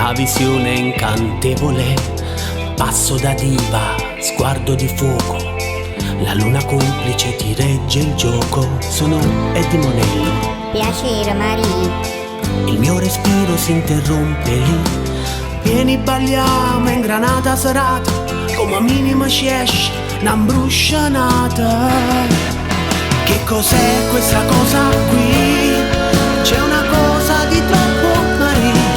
una visione incantevole, passo da diva, sguardo di fuoco, la luna complice ti regge il gioco. Sono Eddie Monello. Piacere Marie. Il mio respiro si interrompe lì. Vieni balliamo in granata serata, come minimo ci esce un'ambruscianata. Che cos'è questa cosa qui? C'è una cosa di troppo Marie,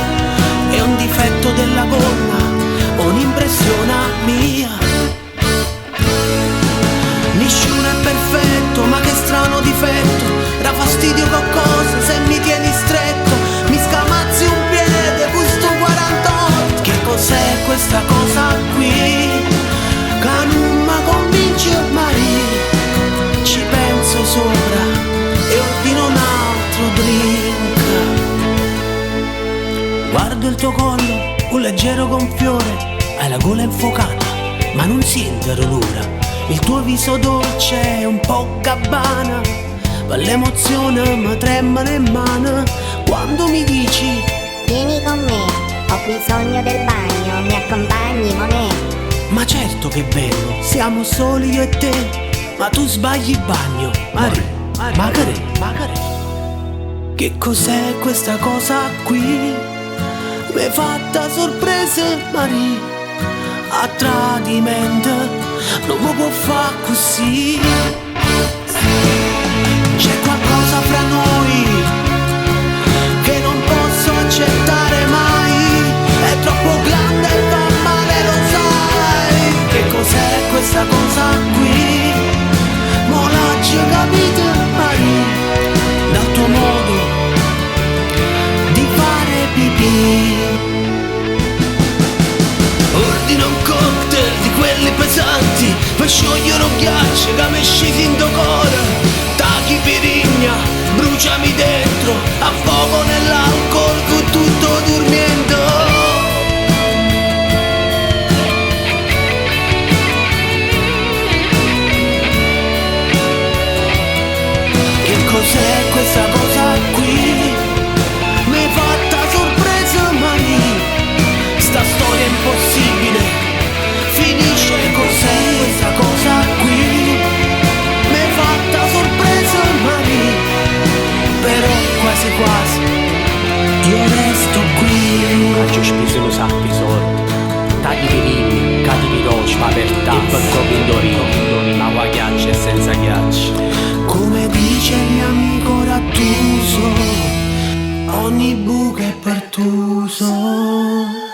è un difetto della gonna, un'impressione mia. Nessuno è perfetto, ma che strano difetto, da fastidio qualcosa se mi tieni stretto, mi scamazzi un piede, gusto 48. Che cos'è questa cosa qui? Che non mi convince Marie, ci penso sopra e ordino un altro drink. Guardo il tuo collo, un leggero gonfiore, hai la gola infuocata, ma non sento l'odore. Il tuo viso dolce è un po' gabbana, ma l'emozione mi tremano in mano quando mi dici vieni con me, ho bisogno del bagno, mi accompagni Monet? Ma certo che vengo, siamo soli io e te, ma tu sbagli il bagno, Marie, magari. Che cos'è questa cosa qui? M'hai fatta sorpresa Marie, a tradimento non mi può far così. C'è qualcosa fra noi che non posso accettare mai, è troppo grande e fa male, lo sai. Che cos'è questa cosa qui? Mo l'ho già capito Marie, dal tuo modo di fare pipì. Ordino un cocktail di quelli pesanti, per sciogliere un ghiaccio che mi è sceso in cuore. Tagli pirigna, bruciami dentro, a fuoco nell'alcol con tutto dormiendo. Che cos'è questa cosa qui? Mi hai fatta sorpresa Marie, sta storia impossibile finisce cos'è questa cosa qui? Mi hai fatta sorpresa Marie, però quasi quasi io resto qui. Faccio speso un sacco di soldi, tagli di vini, cadi veloci, ma per te e per come indovino, ma qua ghiaccio e senza ghiaccio. Come dice il mio amico Rattuso, ogni buco è pertuso.